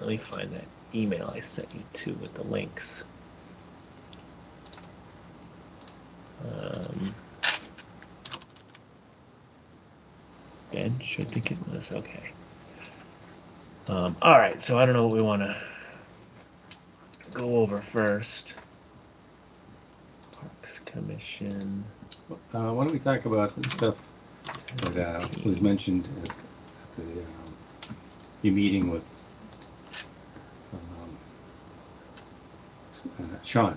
Let me find that email I sent you to with the links. Bench, I think it was. Okay. All right, so I don't know what we want to go over first. Parks Commission. Why don't we talk about the stuff that was mentioned at the your meeting with Sean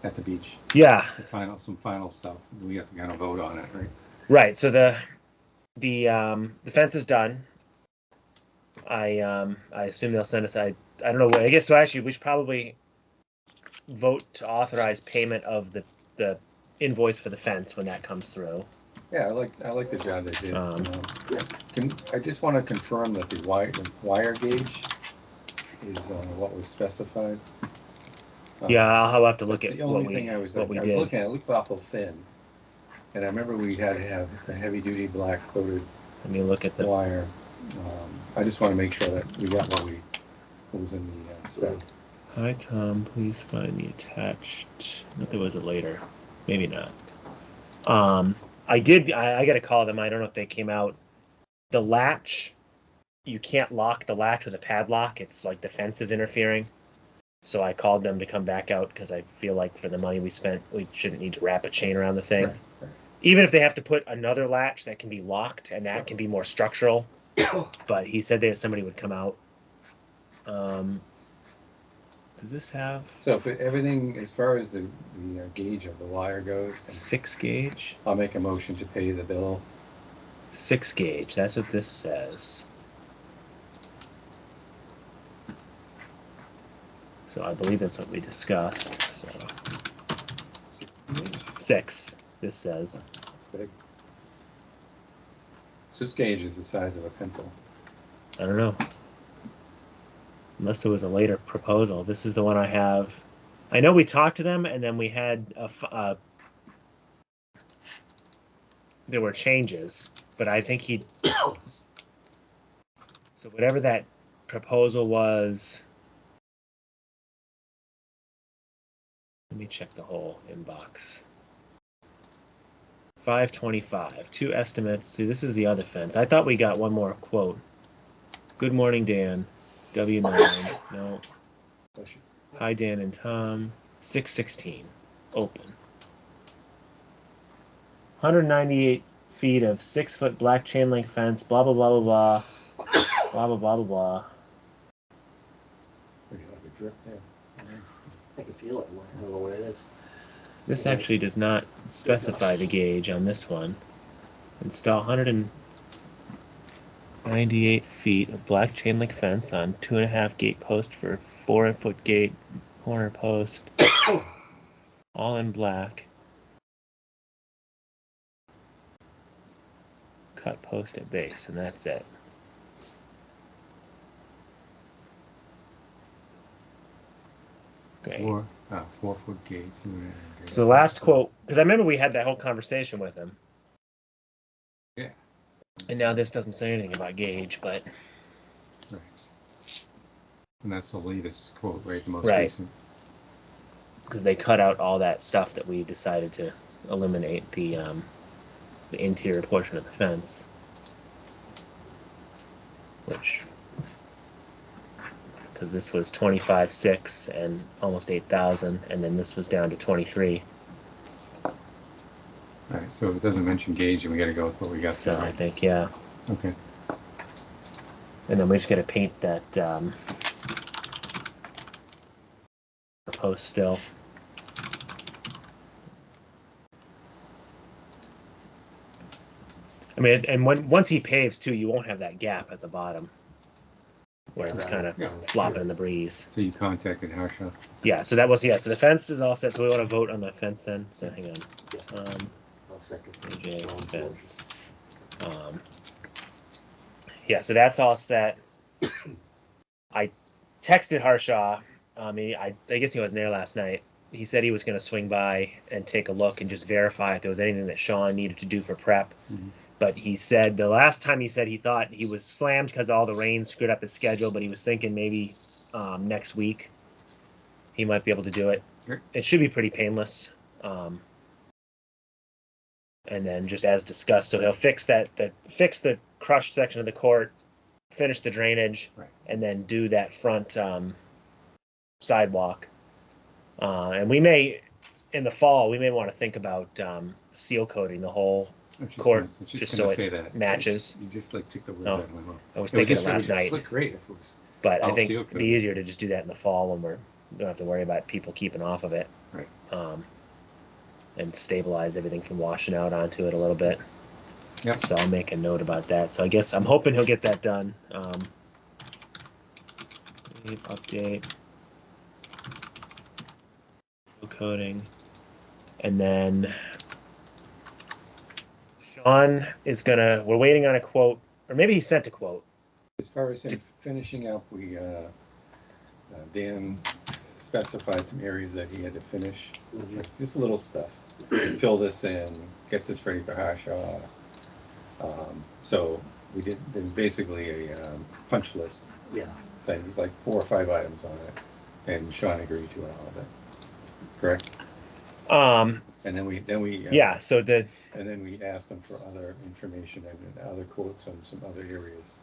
at the beach? Yeah. Some final stuff. We have to kind of vote on it, right? Right. So the fence is done. I assume they'll send us. I don't know. I guess so. Actually, we should probably vote to authorize payment of the invoice for the fence when that comes through. Yeah, I like the job they did. I just want to confirm that the wire gauge is what was specified. Yeah, I'll have to look at the only thing I was looking at. It looked awful thin, and I remember we had to have a heavy-duty black coated. Let me look at the wire. I just want to make sure that we got what was in the spec. Hi Tom, please find the attached. Not there was a later, maybe not. I got to call them. I don't know if they came out. The latch, you can't lock the latch with a padlock. It's like the fence is interfering. So I called them to come back out because I feel like for the money we spent, we shouldn't need to wrap a chain around the thing. Right. Even if they have to put another latch that can be locked and that can be more structural. But he said that somebody would come out. Does this have? So if everything, as far as the gauge of the wire goes, 6 gauge. I'll make a motion to pay the bill. 6 gauge. That's what this says. So I believe that's what we discussed. So 6. This says. That's big. 6 gauge is the size of a pencil. I don't know. Unless there was a later proposal. This is the one I have. I know we talked to them, and then we had there were changes, but I think he. So whatever that proposal was. Let me check the whole inbox. 525. 2 estimates. See, this is the other fence. I thought we got one more quote. Good morning, Dan. W9. No. Hi, Dan and Tom. 616. Open. 198 feet of 6-foot black chain link fence. Blah, blah, blah, blah, blah. Blah, blah, blah, blah, blah. Like a drip there. I can feel it. I don't know where it is. This actually does not specify the gauge on this one. Install 198 feet of black chain link fence on 2.5 gate post for 4-foot gate corner post. All in black. Cut post at base, and that's it. Great. 4-foot gate. So the last quote, because I remember we had that whole conversation with him. Yeah. And now this doesn't say anything about gauge, but. Right. And that's the latest quote, right? The most recent. Because they cut out all that stuff that we decided to eliminate, the interior portion of the fence. Which. Because this was 25,600 and almost 8,000, and then this was down to 23. All right, so it doesn't mention gauge, and we got to go with what we got. So I think, yeah. Okay. And then we just got to paint that post still. I mean, and once he paves too, you won't have that gap at the bottom. Where it's kind of flopping in the breeze. So you contacted Harshaw? Yeah, so that was, so the fence is all set, so we want to vote on the fence then. So hang on. I'll second. AJ fence. Yeah, so that's all set. I texted Harshaw. I guess he wasn't there last night. He said he was going to swing by and take a look and just verify if there was anything that Sean needed to do for prep. Mm-hmm. But he said the last time he said he thought he was slammed because all the rain screwed up his schedule, but he was thinking maybe next week he might be able to do it. Sure. It should be pretty painless. And then just as discussed, so he'll fix fix the crushed section of the court, finish the drainage, Right. and then do that front sidewalk. And we may, in the fall, we may want to think about seal coating the whole court just so it matches. You just like took the words Oh, out of my mouth. I was thinking it It would last just night, look great if it was. but I all think seal it'd be coated. easier to just do that in the fall when we don't have to worry about people keeping off of it. Right. And stabilize everything from washing out onto it a little bit. Yep. So I'll make a note about that. So I guess I'm hoping he'll get that done. Update. Coding. And then Sean is we're waiting on a quote, or maybe he sent a quote. As far as him finishing up, Dan specified some areas that he had to finish, just little stuff. Fill this in, get this ready for Harshaw. So there's basically a punch list Yeah. thing, like 4 or 5 items on it, and Sean agreed to all of it. Correct? And then we Yeah, so and then we asked them for other information and other quotes on some other areas,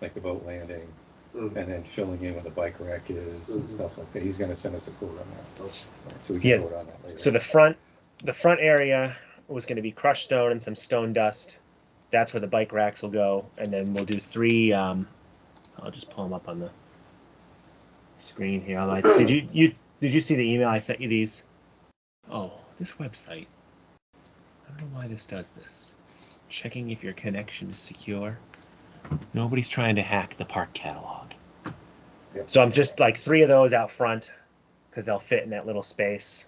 like the boat landing, and then filling in where the bike rack is and stuff like that. He's gonna send us a quote on that. Right, so we can Yes. vote on that later. So the front area was going to be crushed stone and some stone dust. That's where the bike racks will go, and then we'll do 3. I'll just pull them up on the screen here. Did you see the email I sent you these? Oh, this website. I don't know why this does this. Checking if your connection is secure. Nobody's trying to hack the park catalog. Yep. So I'm just like 3 of those out front because they'll fit in that little space.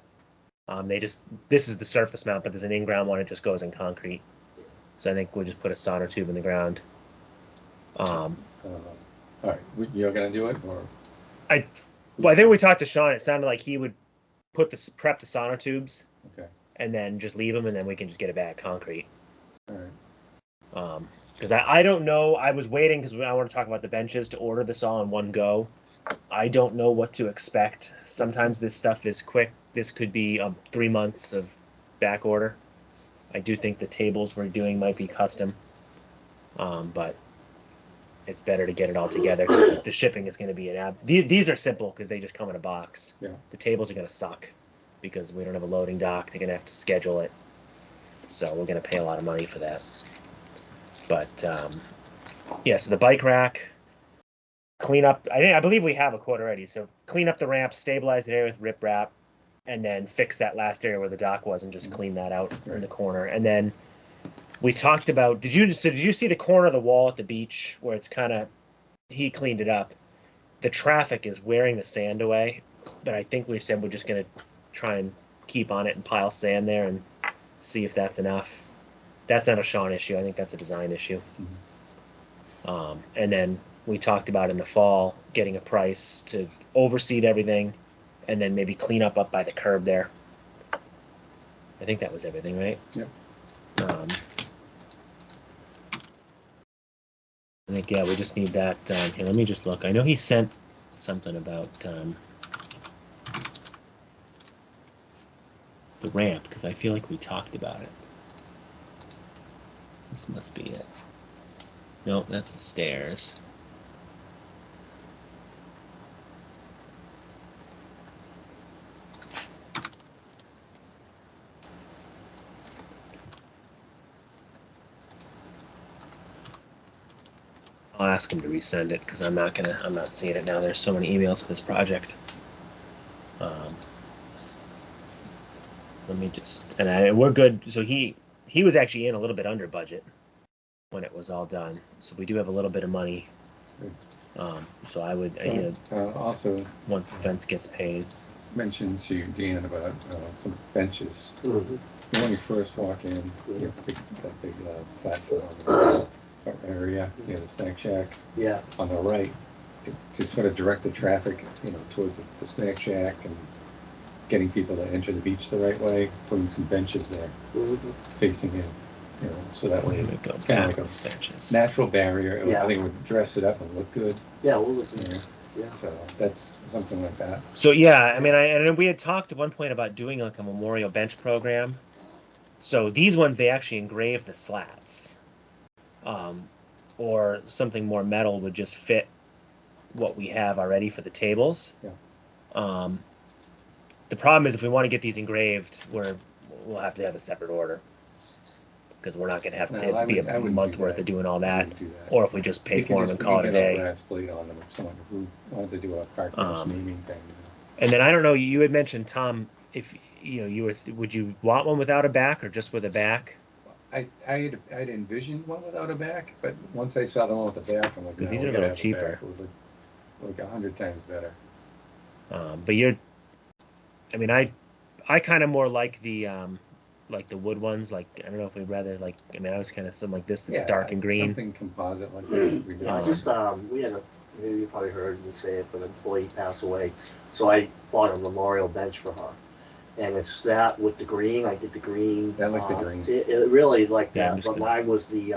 This is the surface mount, but there's an in-ground one. It just goes in concrete. So I think we'll just put a solder tube in the ground. All right, you're gonna do it, or? I think we talked to Sean. It sounded like he would prep the solder tubes. Okay. And then just leave them, and then we can just get it back concrete. All right. Because I don't know. I was waiting because I want to talk about the benches to order this all in one go. I don't know what to expect. Sometimes this stuff is quick. This could be 3 months of back order. I do think the tables we're doing might be custom, but it's better to get it all together. The shipping is going to be these are simple because they just come in a box. Yeah. The tables are going to suck because we don't have a loading dock. They're going to have to schedule it, so we're going to pay a lot of money for that. But yeah, so the bike rack, clean up. I believe we have a quote already. So clean up the ramp, stabilize the area with riprap, and then fix that last area where the dock was and just clean that out in the corner. And then we talked about. Did you see the corner of the wall at the beach where it's kind of? He cleaned it up. The traffic is wearing the sand away, but I think we said we're just going to try and keep on it and pile sand there and see if that's enough. That's not a Sean issue. I think that's a design issue. And then we talked about in the fall getting a price to overseed everything and then maybe clean up by the curb there. I think that was everything, right? Yep. I think, yeah, we just need that. Here, let me just look. I know he sent something about the ramp because I feel like we talked about it. This must be it. Nope, that's the stairs. I'll ask him to resend it because I'm not seeing it now. There's so many emails for this project. Let me just, we're good. So he was actually in a little bit under budget when it was all done. So we do have a little bit of money. So I would, also once the fence gets paid. Mention to Dan about some benches. Mm-hmm. When you first walk in, you have that big platform area, the snack shack. Yeah. On the right, to sort of direct the traffic, towards the snack shack and getting people to enter the beach the right way, putting some benches there, facing in. you know, so that way Here it's we go. kind of Back like a those benches. natural barrier. Yeah. I think it would dress it up and look good, Yeah, we'll look, you know, yeah. so that's something like that. So yeah, I mean, and we had talked at one point about doing like a memorial bench program. So these ones they actually engrave the slats, or something more metal would just fit what we have already for the tables. Yeah. The problem is if we want to get these engraved, we'll have to have a separate order because we're not going to have No, to I be wouldn't- I a wouldn't month do worth that. of doing all I that, wouldn't do that. or if we just pay We for could them and call it a get day. brass plate on them if someone who wanted to do a park bench Um, naming thing. You know. And then I don't know, you had mentioned Tom, if would you want one without a back or just with a back? I'd envisioned one without a back, but once I saw the one with the back, I'm like, 'Cause no, these we are a gotta little have cheaper. back. It would look 100 times better. But I mean, I kind of more like the wood ones. Like I don't know if we'd rather like. I mean, I was kind of something like this that's dark and green. Something composite like that. We Yeah, I did. just, we had maybe you probably heard me say it, but an employee passed away. So I bought a memorial bench for her. And it's that with the green, I did the green. I like the green. It really like Yeah, I'm that, just but gonna- mine was the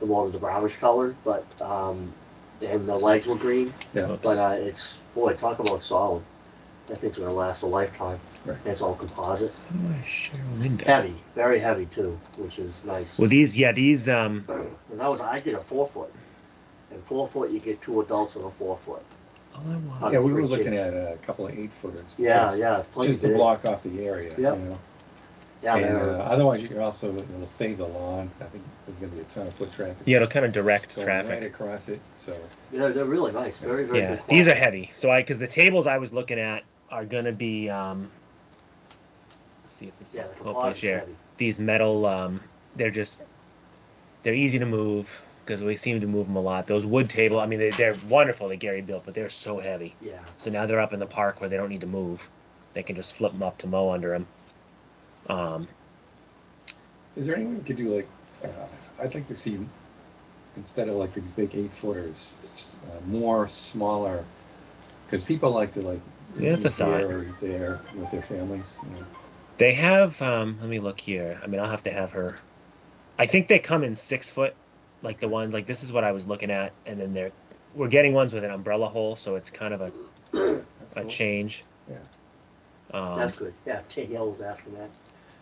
one with the brownish color, but, and the legs were green. Yeah. Oops. But, it's, boy, talk about solid. That thing's gonna last a lifetime. Right. And it's all composite. How do I share a window? Heavy, very heavy too, which is nice. Well, these. And I did a 4-foot. And 4-foot, you get 2 adults on a 4-foot. All I want. Yeah, we were 3 looking kids. at a couple of 8-footers. Yeah, just- yeah, plenty Just to big. block off the area, you Yep. know. Yeah, And they're, otherwise, you're also, it'll save the lawn. I think there's gonna be a ton of foot traffic. Yeah, it'll kind of direct going right traffic. across it, so. they're really nice, very, very Yeah, good these are quality. heavy. So because the tables I was looking at are gonna be. Let's see if this Yeah, the hopefully composite's share. heavy. These metal. They're easy to move because we seem to move them a lot. Those wood table, I mean, they're wonderful that Gary built, but they're so heavy. Yeah, So now they're up in the park where they don't need to move. They can just flip them up to mow under them. Is there any way we could do like, I'd like to see, instead of like these big 8-footers, more smaller, because people like to like. Yeah, that's a eat thought. here or there with their families, you know. They have. Let me look here. I mean, I'll have to have her. I think they come in 6-foot, like the ones like this is what I was looking at, and then we're getting ones with an umbrella hole, so it's kind of a That's cool. change. Yeah. that's good. Yeah, Danielle was asking that.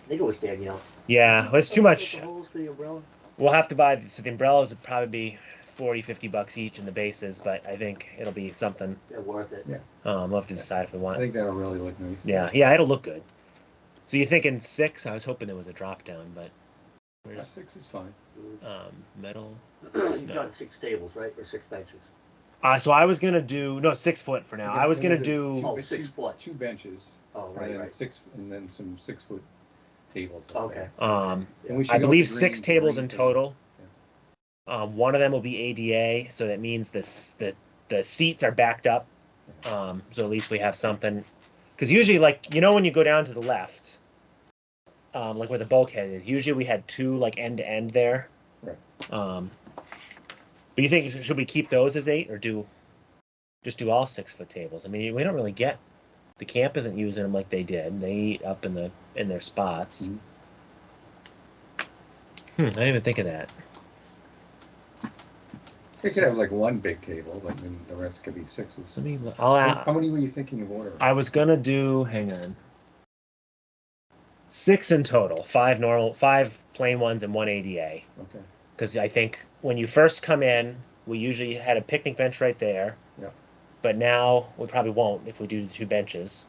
I think it was Danielle. Yeah, well, it's too much. The holes for the umbrella? We'll have to buy. So the umbrellas would probably be $40-$50 each in the bases, but I think it'll be something. They're worth it. Yeah. We'll have to decide if we I want. think that'll really look nice. Yeah, it'll look good. So you're thinking 6? I was hoping there was a drop down, but where's 6 is fine. metal? You've done 6 tables, right, or 6 benches? So I was gonna do 6-foot for now. I was gonna do. Oh, 6 foot. 2 benches. Oh, And right, then right. 6, and then some 6-foot tables. like Okay. that. And we should I go believe with 6 tables in for- total. One of them will be ADA, so that means the seats are backed up. So at least we have something. Because usually, like when you go down to the left, like where the bulkhead is, usually we had 2 like end to end there. Right. But you think should we keep those as 8 or just do all 6-foot tables? I mean, we don't really get. The camp isn't using them like they did. They eat up in their spots. Mhm. I didn't even think of that. They could have like one big table, but then the rest could be 6s. Let me. How many were you thinking of ordering? I was gonna do. Hang on. 6 in total. 5 plain ones and 1 ADA. Okay. Because I think when you first come in, we usually had a picnic bench right there. Yeah. But now we probably won't if we do the 2 benches.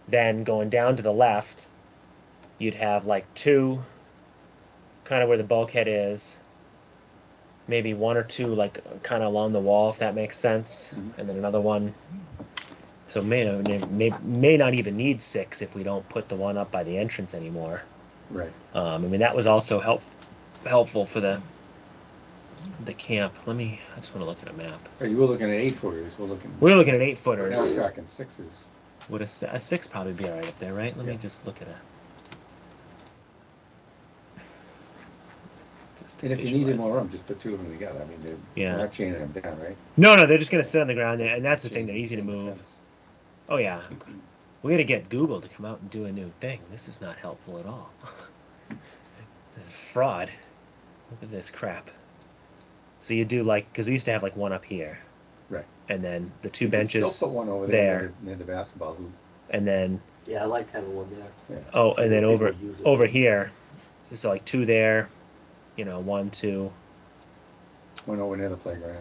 Then going down to the left, you'd have like 2, kind of where the bulkhead is. Maybe 1 or 2 like kind of along the wall, if that makes sense, Mhm. and then another one. So may not even need 6 if we don't put the one up by the entrance anymore. Right. I mean that was also helpful for the camp. I just want to look at a map. Oh, you were looking at 8-footers. We're looking. We're looking at Now we're 8-footers. talking 6s. Would a 6 probably be all right up there, right? Let me Yeah. just look at a. Just to And if you needed visualize. more room, just put 2 of them together. I mean, Yeah. we're not chaining them down, right? No, they're just gonna sit on the ground there, and that's the thing. They're easy to Chain the move. fence. Oh yeah, we got to get Google to come out and do a new thing. This is not helpful at all. This is fraud. Look at this crap. So you do like, because we used to have like one up here, Right. and then the two You could benches, Still put one over there. there near the basketball hoop. and then Yeah, I like having one there. Yeah. oh, and then People over use it. over here, so like two there, you know, 1, 2, One over near the playground.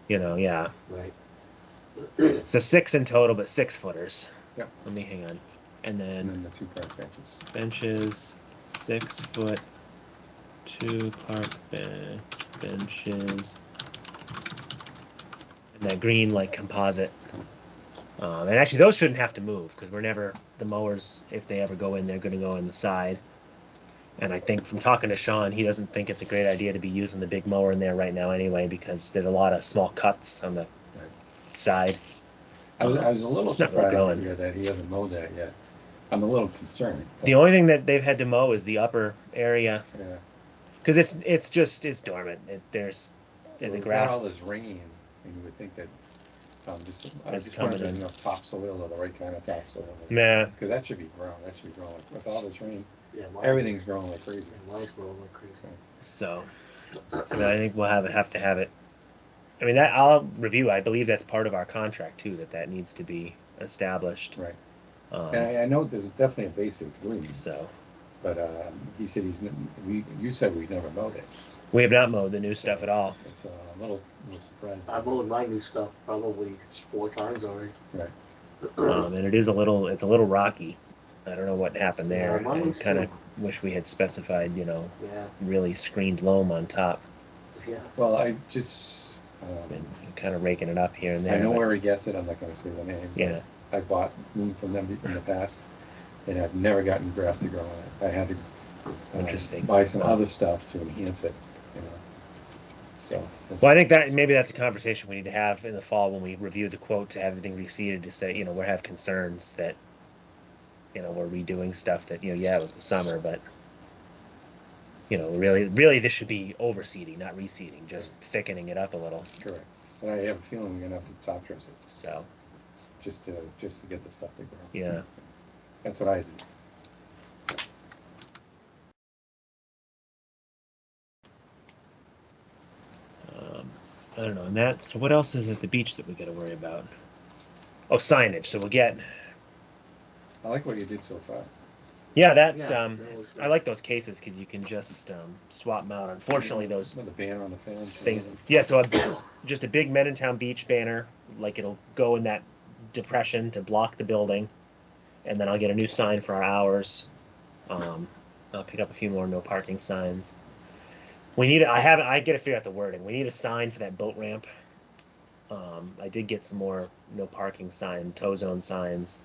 you know, yeah. Right. So 6 in total, but 6-footers. Yep. Let me hang on, and And then then the 2 park benches. benches, 6-foot, 2 park benches, and that green like composite. And actually, those shouldn't have to move because we're never the mowers. If they ever go in, they're going to go in the side. And I think from talking to Sean, he doesn't think it's a great idea to be using the big mower in there right now anyway because there's a lot of small cuts on the side. I was a little It's not really surprised to growing. hear that he hasn't mowed that yet. I'm a little concerned. The only thing that they've had to mow is the upper area Yeah. because it's dormant. There's Well, the we've got grass. all this rain, and you would think that I It's just wonder if coming there's in. enough topsoil or the right kind of topsoil. Nah, Because that should be growing. That should be growing. With all this rain, Yeah, everything's growing like crazy. Mine's growing like crazy. so I think we'll have to have it. I mean that I'll review. I believe that's part of our contract too. That needs to be established. Right. And I know there's definitely a basic green, So but he said you said we've never mowed it. we have not mowed the new stuff at all. It's a little surprising. I've mowed my new stuff probably 4 times already. Right. And it's a little rocky. I don't know what happened there. Yeah, mine I was kind of too. wish we had specified, Yeah, really screened loam on top yeah. Well, I just and kind of raking it up here and there. I know but- where he gets it. I'm not going to say the name. but Yeah. I bought loom from them in the past, and I've never gotten grass to grow on it. I had to Interesting. buy some other stuff to enhance it. So. it's- Well, I think that maybe that's a conversation we need to have in the fall when we review the quote to have everything reseeded to say, we have concerns that, we're redoing stuff that, yeah, it was the summer, but, really this should be overseeding, not reseeding, just thickening it up a little. Correct. And I have a feeling we're gonna have to top dress it So, just to get the stuff to grow. yeah. That's what I did. I don't know. And that, so what else is at the beach that we got to worry about? Oh, signage. So we'll get, I like what you did so far. yeah, that, Yeah, that was good. I like those cases because you can just swap them out. Unfortunately, those With the banner on the fence. things, yeah, so just a big Men in Town Beach banner, like it'll go in that depression to block the building. And then I'll get a new sign for our hours. I'll pick up a few more no parking signs. I gotta figure out the wording. We need a sign for that boat ramp. I did get some more no parking sign, tow zone signs.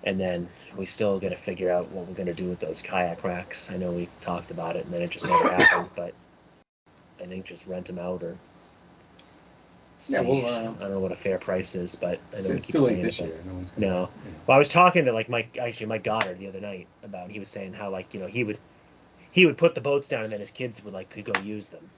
And then we still gotta figure out what we're gonna do with those kayak racks. I know we talked about it and then it just never happened, but I think just rent them out or see. Yeah, well, I don't know what a fair price is, but I know we It's keep too late saying this it. but- year. No one's gonna. No. you know. Well, I was talking to Mike Goddard the other night about, he was saying how he would put the boats down and then his kids could go use them.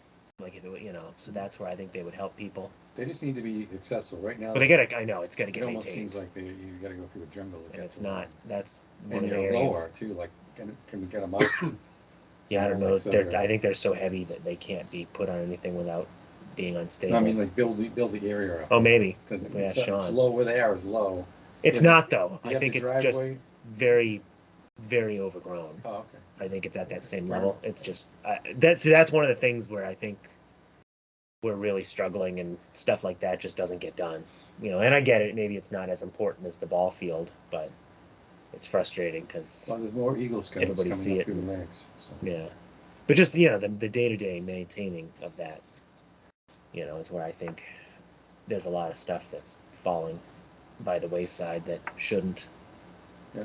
Like if it, so that's where I think they would help people. They just need to be accessible. Right now, But I know it's gotta it get almost maintained. seems like you gotta go through a jungle. to And get it's to them. not, that's one And of the they're lower areas. too, like, can we get them up? Yeah, I don't you know, know, like, so I think they're so heavy that they can't be put on anything without being unstable. I mean, like, build the area up. Oh, maybe. Because Yeah, it's Sean. low where they are is low. It's Yeah, not though. You I have think the it's just driveway. very, very overgrown. Oh, okay. I think it's at that same Right. level. It's just that's one of the things where I think we're really struggling and stuff like that just doesn't get done. And I get it. Maybe it's not as important as the ball field, but it's frustrating because Well, there's more Eagle Scouts Everybody see coming it. up through the ranks. So. yeah. But just the day-to-day maintaining of that, is where I think there's a lot of stuff that's falling by the wayside that shouldn't. Yeah.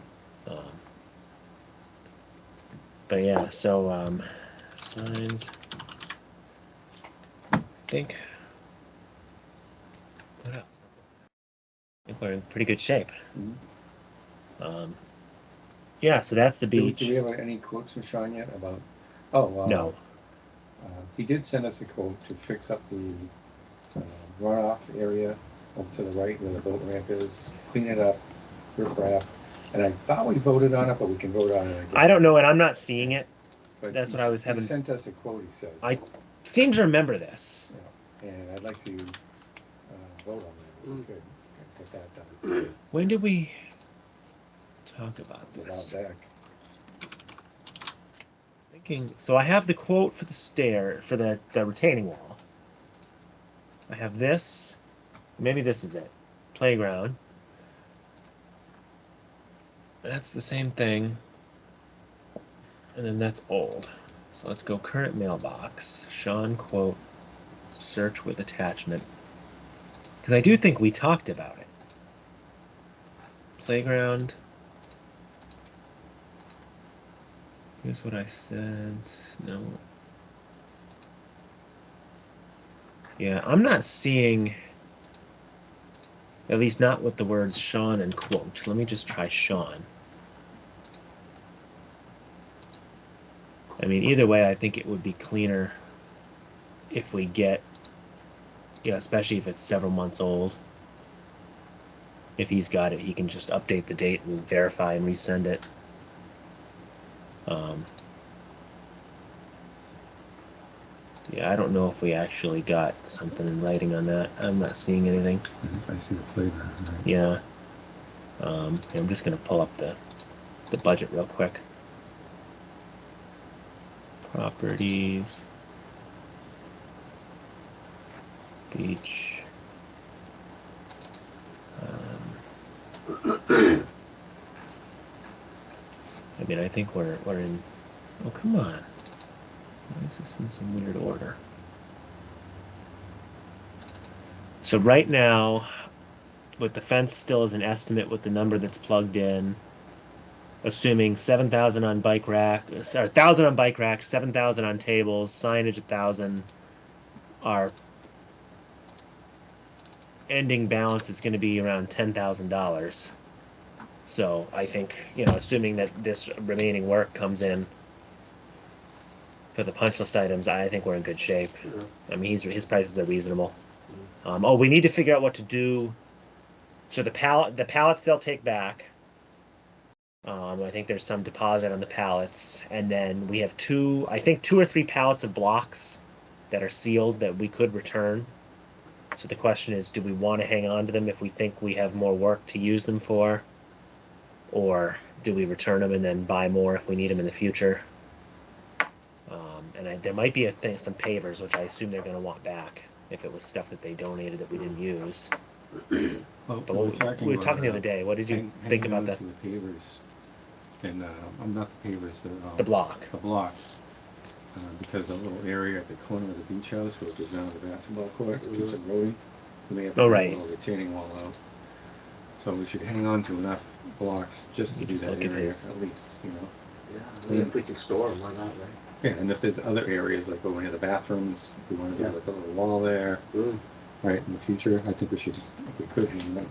But yeah, so signs. I think. What else? I think we're in pretty good shape. Mhm. Yeah, so that's the beach. Do we have any quotes from Sean yet about? Oh, No. He did send us a quote to fix up the runoff area over to the right where the boat ramp is, clean it up, riprap. And I thought we voted on it, but we can vote on it again. I don't know, and I'm not seeing it. But That's what I was having. He sent us a quote, he said. I seem to remember this. Yeah, and I'd like to vote on that. If we could get that done. When did we talk about Without this? deck. Thinking. So I have the quote for the stair for the retaining wall. I have this. Maybe this is it. Playground. That's the same thing. And then that's old. So let's go current mailbox. Sean quote. Search with attachment. Because I do think we talked about it. Playground. Here's what I said. No. Yeah, I'm not seeing, at least not with the words Sean and quote. Let me just try Sean. I mean, either way, I think it would be cleaner if we get, yeah, especially if it's several months old. If he's got it, he can just update the date and verify and resend it. Yeah, I don't know if we actually got something in writing on that. I'm not seeing anything. I see the playground, right? Yeah. I'm just gonna pull up the budget real quick. Properties. Beach. I mean, I think we're in. Oh, come on. Why is this in some weird order? So right now, with the fence still as an estimate with the number that's plugged in, assuming 7,000 on bike rack, or 1,000 on bike rack, 7,000 on tables, signage 1,000, our ending balance is going to be around $10,000. So I think, assuming that this remaining work comes in for the punch list items, I think we're in good shape. Yeah. I mean, his prices are reasonable. Oh, we need to figure out what to do. So the pallets they'll take back. I think there's some deposit on the pallets, and then we have two or three pallets of blocks that are sealed that we could return. So the question is, do we want to hang on to them if we think we have more work to use them for? Or do we return them and then buy more if we need them in the future? And there might be some pavers, which I assume they're going to want back if it was stuff that they donated that we didn't use. Well, But we were talking the other day. What did you think about that? To the pavers, and I'm not the pavers, The block. The blocks, because the little area at the corner of the beach house where it goes down to the basketball court keeps eroding. We may have to put a little retaining wall out. So we should hang on to enough blocks just to do that area at least, Yeah, I mean, if we can store them, why not, right? Yeah, and if there's other areas like over near the bathrooms, if we want to do like a little wall there, right, in the future, I think we should, if we could, I know,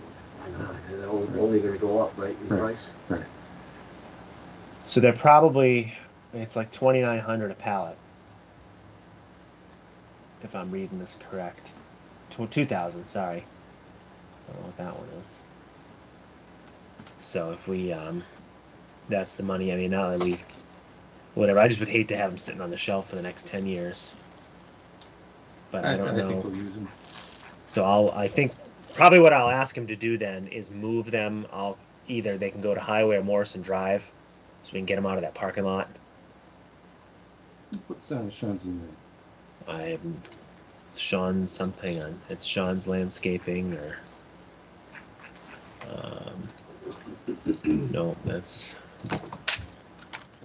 and they're only gonna go up, right, in price? Right. So they're probably, it's like $2,900 a pallet, if I'm reading this correct. 2,000, sorry. I don't know what that one is. So if we, that's the money. I mean, now that we've, whatever, I just would hate to have them sitting on the shelf for the next 10 years. But I don't know. I think we'll use them. So I think probably what I'll ask him to do then is move them. Either they can go to Highway or Morrison Drive, so we can get them out of that parking lot. What's Sean's email? Sean's something on. It's Sean's Landscaping or. No, that's.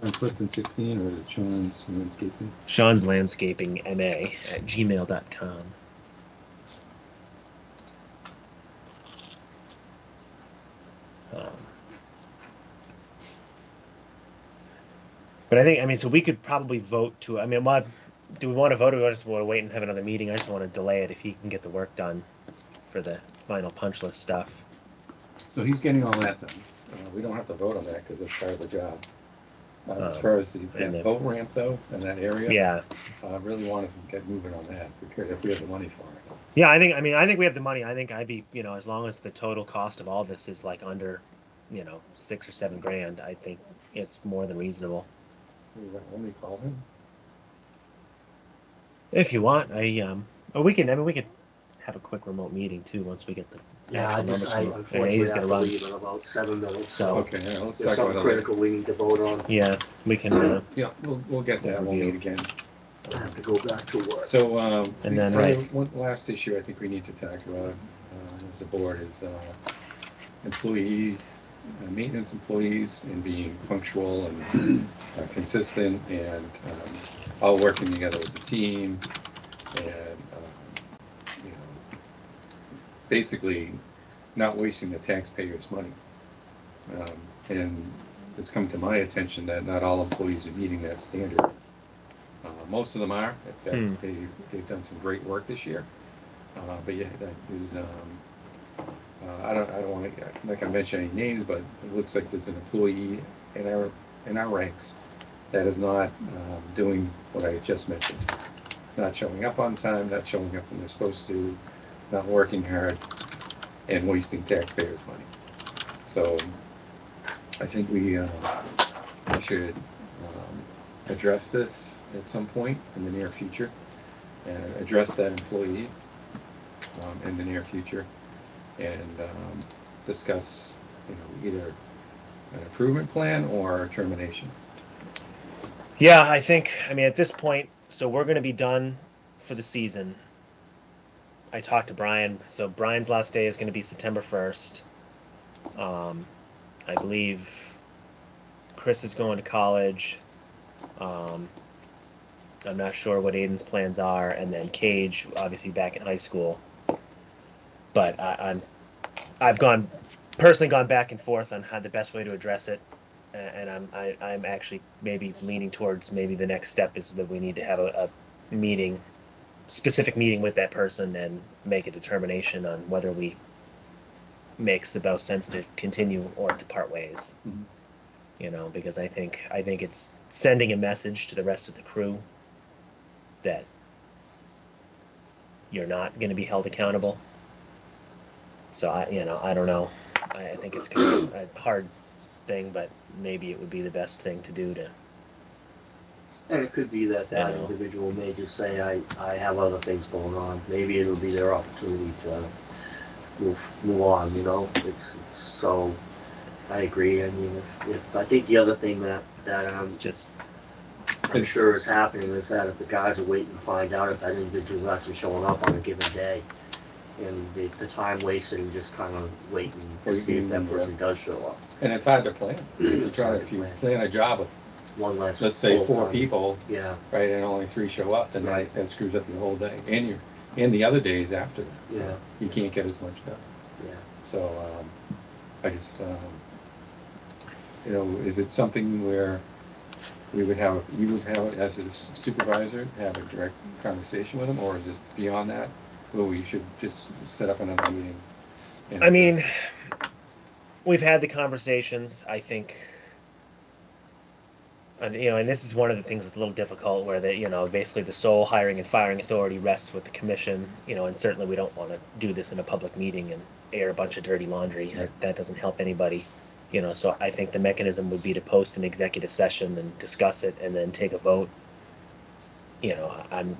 On Clifton 16, or is it Sean's Landscaping? Sean's Landscaping MA at gmail.com. But I mean, so we could probably vote to. I mean, do we want to vote, or do we just want to wait and have another meeting? I just want to delay it if he can get the work done for the final punch list stuff. So he's getting all that done. We don't have to vote on that because it's part of the job. As far as that boat ramp, though, in that area, yeah, I really want to get moving on that because if we have the money for it. Yeah, I think we have the money. I think I'd be, as long as the total cost of all this is like under, $6 or $7 grand, I think it's more than reasonable. Let me call him. If you want, or we can. I mean, we could have a quick remote meeting too once we get the Yeah, actual numbers from him. Yeah, unfortunately he's have gonna to run. leave in about 7 minutes, So- so Okay, yeah, let's there's talk something about it later. critical we need to vote on. Yeah, we can. Yeah, we'll get that, we'll Review. meet again. I have to go back to work. So, And then, the right. one last issue I think we need to talk about, as a board is, employee, maintenance employees and being punctual and consistent and, all working together as a team and, you know, basically not wasting the taxpayers' money. And it's come to my attention that not all employees are meeting that standard. Most of them are. In fact, they've done some great work this year. But yeah, that is, I don't want to, I'm not gonna mention any names, but it looks like there's an employee in our ranks that is not doing what I just mentioned. Not showing up on time, not showing up when they're supposed to, not working hard, and wasting taxpayers' money. So I think we should address this at some point in the near future and address that employee in the near future and discuss, either an improvement plan or termination. Yeah, I think. I mean, at this point, so we're going to be done for the season. I talked to Brian. So Brian's last day is going to be September 1st. I believe Chris is going to college. I'm not sure what Aiden's plans are, and then Cage, obviously back in high school. But I've personally gone back and forth on how the best way to address it, and I'm actually maybe leaning towards maybe the next step is that we need to have a specific meeting with that person and make a determination on whether we makes the most sense to continue or to part ways. Mhm. Because I think it's sending a message to the rest of the crew that you're not going to be held accountable. So I don't know. I think it's kind of a hard thing, but maybe it would be the best thing to do to. And it could be that I know. individual may just say, I have other things going on. Maybe it'll be their opportunity to move on, It's so, I agree. I mean, if I think the other thing that It's just I'm sure is happening is that if the guys are waiting to find out if that individual is actually showing up on a given day, and the time wasted and just kind of waiting to see if that person does show up. And it's hard to plan. It's hard to If you plan. plan a job with, One less. let's say, 4 full-time. people, Yeah, right, and only 3 show up, then Right. that screws up your whole day, and the other days after that. So Yeah. you can't get as much done. yeah. So I just, is it something where you would have it as a supervisor, have a direct conversation with them, or is it beyond that? Or we should just set up another meeting? and I mean, address we've had the conversations. I think, and this is one of the things that's a little difficult, where basically the sole hiring and firing authority rests with the commission. And certainly we don't want to do this in a public meeting and air a bunch of dirty laundry. Right. That doesn't help anybody. So I think the mechanism would be to post an executive session and discuss it, and then take a vote. I'm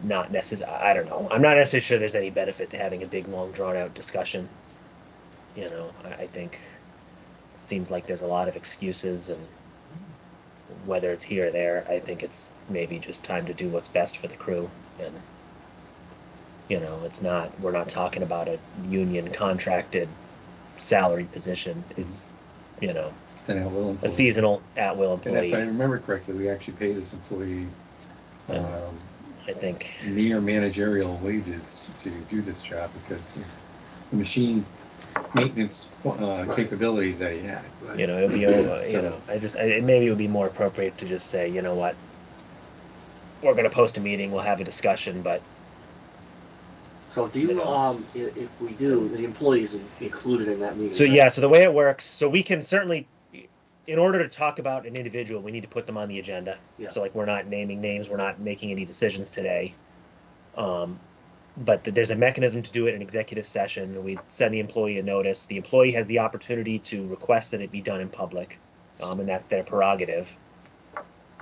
not necessarily. I don't know. I'm not necessarily sure there's any benefit to having a big, long, drawn-out discussion. I think it seems like there's a lot of excuses, and whether it's here or there, I think it's maybe just time to do what's best for the crew. And it's not. We're not talking about a union contracted salary position. It's An at-will a employee. seasonal at-will And if I employee. remember correctly, we actually pay this employee I think. near managerial wages to do this job because the machine maintenance capabilities that he had. Right. It'll be maybe it would be more appropriate to just say, what, we're going to post a meeting, we'll have a discussion, but So do you, if we do, the employees included in that meeting? so right? yeah, so the way it works, so we can certainly, in order to talk about an individual, we need to put them on the agenda. Yeah. So we're not naming names, we're not making any decisions today. But there's a mechanism to do it in executive session. We send the employee a notice. The employee has the opportunity to request that it be done in public, and that's their prerogative.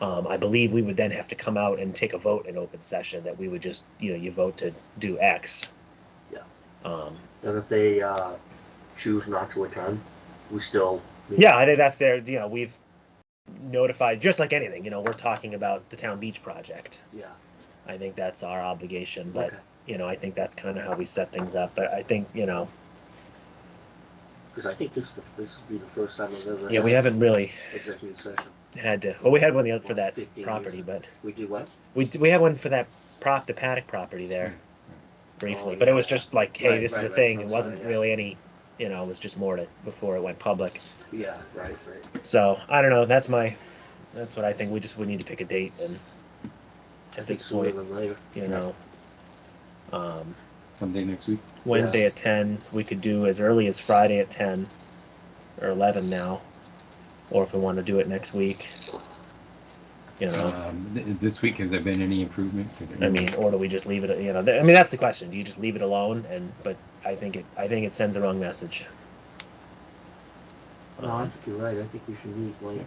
I believe we would then have to come out and take a vote in open session that we would just, you vote to do X. Yeah. Um, And if they choose not to attend, we still. yeah, I think that's their, we've notified, just like anything, we're talking about the town beach project. Yeah. I think that's our obligation, but, Okay. I think that's kind of how we set things up. But I think, Because I think this will be the first time we've ever. yeah, we haven't really executive session. had to. Well, we had one for that 15 property, years. but We did what? we had one for that the paddock property there briefly, Oh, but it was yeah. just like, hey, Right, this is a right, thing. I'm It wasn't sorry, yeah. really any, it was just more before it went public. Yeah. Right. So I don't know. That's what I think. We need to pick a date, and at this Sooner point, than later. Someday next week. Wednesday at 10. We could do as early as Friday at 10 or 11 now, or if we want to do it next week. This week, has there been any improvement? I mean, or do we just leave it? I mean, that's the question. Do you just leave it alone? But I think it sends the wrong message. No, I think you're right. I think we should meet like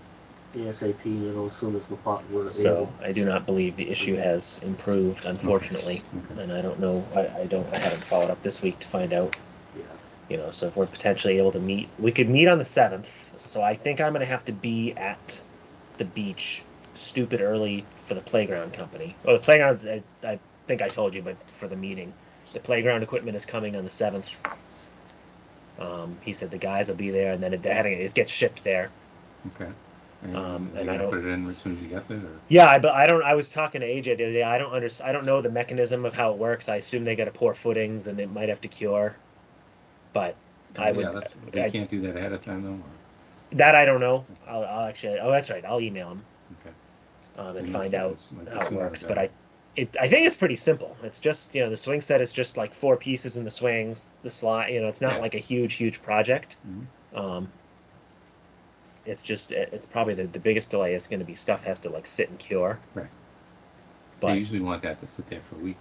ASAP. As soon as we're So able. I do not believe the issue has improved, unfortunately, Okay. and I don't know. I haven't followed up this week to find out. Yeah. So if we're potentially able to meet, we could meet on the 7th. So I think I'm gonna have to be at the beach, stupid early for the playground company. Well, the playgrounds, I think I told you, but for the meeting, the playground equipment is coming on the 7th. He said the guys will be there, and then it gets shipped there. Okay. And I don't put it in as soon as he gets it, or? Yeah, but I don't. I was talking to AJ the other day. I don't know the mechanism of how it works. I assume they got to pour footings, and it might have to cure. But They can't do that ahead of time, though. Or? That I don't know. I'll actually. Oh, that's right. I'll email him. Okay. And find out how it works. But I think it's pretty simple. It's just the swing set is just like 4 pieces in the swings. The slide, it's not like a huge project. Mm-hmm. It's just it's probably the biggest delay is going to be stuff has to like sit and cure. Right. But they usually want that to sit there for a week.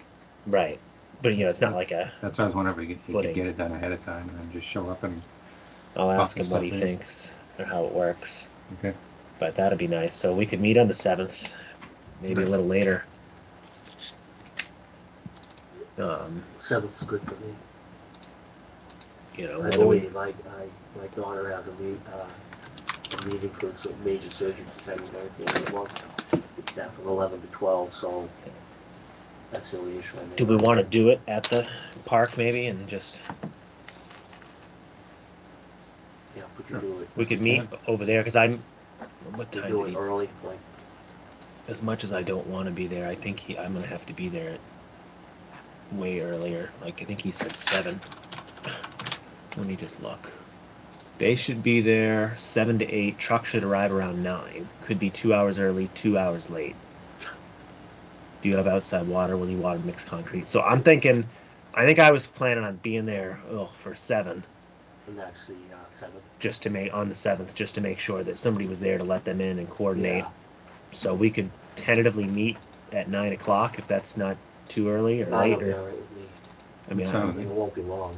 Right. But it's not like a. That's why I was wondering if they could get it done ahead of time and then just show up and. I'll ask him what he thinks or how it works. Okay. But that'd be nice. So we could meet on the 7th, maybe a little later. 7th's good for me. I what believe my daughter has a meeting for some major surgery for 7th at the end of the month. Yeah, from 11 to 12. So that's the only issue. Do we want to do it at the park maybe and just? Yeah, we could do it. We could meet over there because I'm. What time? Do it early, like. As much as I don't want to be there, I think I'm gonna have to be there way earlier. Like I think he said 7. Let me just look. They should be there 7 to 8. Truck should arrive around 9. Could be 2 hours early, 2 hours late. Do you have outside water? Will you water mixed concrete? So I'm thinking. I think I was planning on being there for 7. And that's the 7th. Just to make on the 7th, just to make sure that somebody was there to let them in and coordinate. Yeah. So we could tentatively meet at 9 o'clock if that's not too early or late. That'll be all right with me. I mean, It won't be long.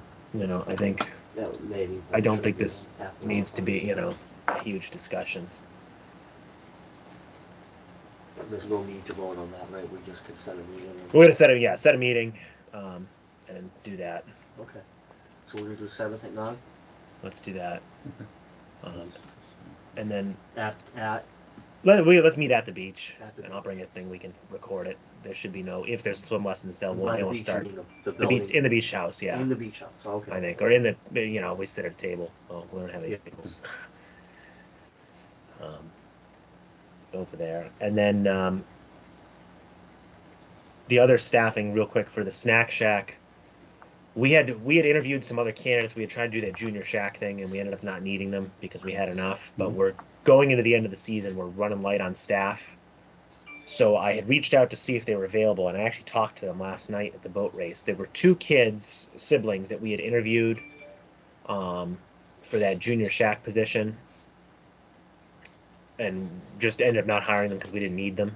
I think. Yeah, maybe. I don't think this needs to be, a huge discussion. There's no need to vote on that, right? We just can set a meeting. We're gonna set a meeting, and do that. Okay. So we're gonna do 7th at 9. Let's do that. And then At let's meet at the beach, At the and I'll bring a thing we can record it. There should be no if there's swim lessons, by they the won't beach, start. you mean the The building. beach in the beach house, yeah. In the beach house. Okay. I think, or in the we sit at a table. Oh, we don't have any tables. Over there, and then the other staffing, real quick for the snack shack. We had interviewed some other candidates. We had tried to do that junior shack thing, and we ended up not needing them because we had enough. But we're going into the end of the season. We're running light on staff. So I had reached out to see if they were available, and I actually talked to them last night at the boat race. There were 2 siblings that we had interviewed for that junior shack position, and just ended up not hiring them because we didn't need them.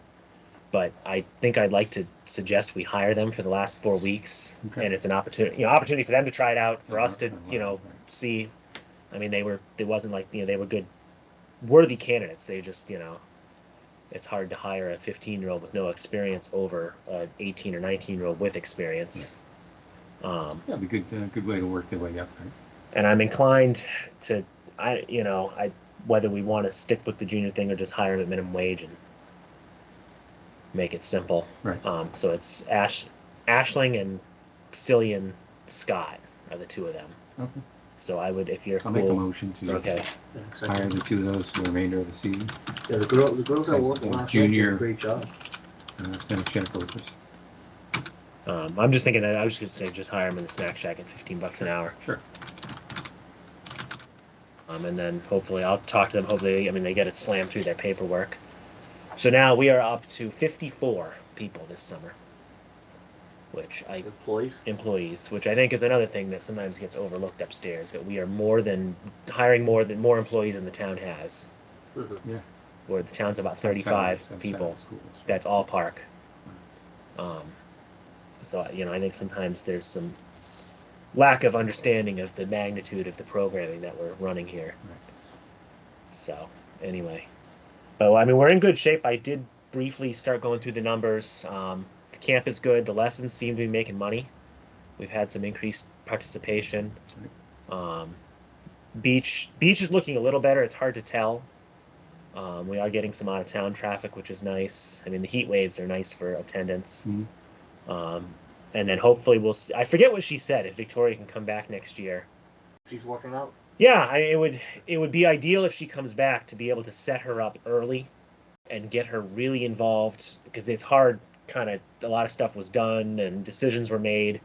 But I think I'd like to suggest we hire them for the last 4 weeks, and it's an opportunity for them to try it out, for us to see. I mean, they wasn't like they were good, worthy candidates. They just it's hard to hire a 15-year-old with no experience over an 18 or 19-year-old with experience. Yeah, it'd be good way to work their way up, right? And I'm inclined to, whether we want to stick with the junior thing or just hire them at minimum wage and make it simple. Right. So it's Ashling and Cillian Scott are the two of them. Okay. So I would, if you're I'll cool. make a motion to Okay. hire the two of those for the remainder of the season. Yeah, the girls that As- worked as last year did junior- a great job. Snack Shack workers. I'm just thinking that I was just gonna say just hire them in the snack shack at $15 an hour. Sure. And then hopefully I'll talk to them. Hopefully, they get it slammed through their paperwork. So now we are up to 54 people this summer, which employees, which I think is another thing that sometimes gets overlooked upstairs. That we are hiring more employees than the town has. Mhm. Yeah. Where the town's about 35 Outside of people. schools. That's all park. So I think sometimes there's some lack of understanding of the magnitude of the programming that we're running here. Right. So anyway, but we're in good shape. I did briefly start going through the numbers. The camp is good. The lessons seem to be making money. We've had some increased participation. Beach is looking a little better. It's hard to tell. We are getting some out of town traffic, which is nice. The heat waves are nice for attendance. Mhm. And then hopefully we'll see. I forget what she said. If Victoria can come back next year. She's working out. Yeah, it would be ideal if she comes back to be able to set her up early and get her really involved, because it's hard. A lot of stuff was done and decisions were made,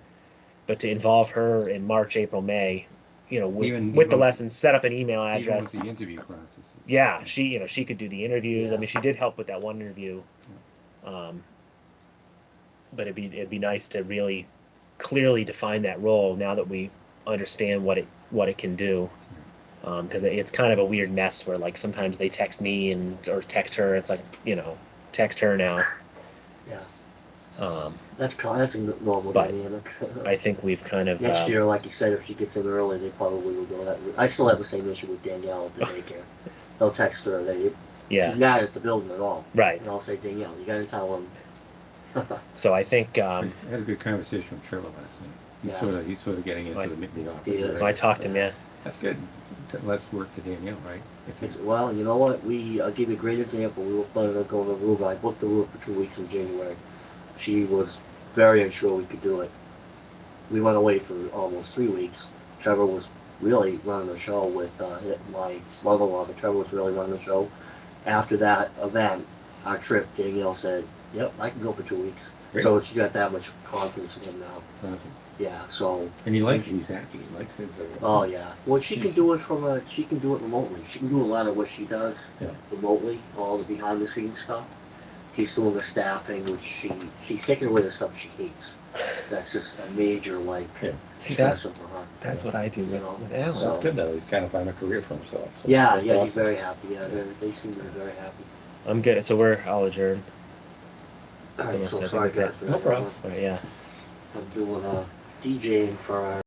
but to involve her in March, April, May, with the lessons, set up an email address. Even with the interview processes. Yeah, she could do the interviews. Yeah. She did help with that one interview. But it'd be nice to really clearly define that role now that we understand what it can do. Because it's kind of a weird mess where sometimes they text me or text her. It's text her now. Yeah. That's a normal But dynamic. I think we've kind of Next year, like you said, if she gets in early, they probably will go that route. I still have the same issue with Danielle at the daycare. They'll text her. She's not at the building at all. Right. And I'll say, Danielle, you got to tell them. So I think I had a good conversation with Trevor last night. He's sort of getting into the office. Yeah. I talked to him. Yeah. That's good. Less work to Danielle, right? Well, you know what? I'll give you a great example. We were planning on going to Aruba. I booked Aruba for 2 weeks in January. She was very unsure we could do it. We went away for almost 3 weeks. Trevor was really running the show with my mother-in-law, but Trevor was really running the show. After that event, our trip, Danielle said, "Yep, I can go for 2 weeks." Great. So she got that much confidence in him now. Awesome. Yeah. So. And he's happy. He likes his. Oh yeah. Well, she can do it she can do it remotely. She can do a lot of what she does remotely, all the behind the scenes stuff. She's doing the staffing, which she's taking away the stuff she hates. That's just a major stressor for her. That's what I do with Alan. Well, that's good though. He's kind of found a career for himself. So Yeah, that's he's awesome. very happy. Yeah, they seem to be very happy. I'm good. So I'll adjourn. All right, Unless I so think sorry that's it. guys. No problem. All right, yeah. I'm doing DJing for our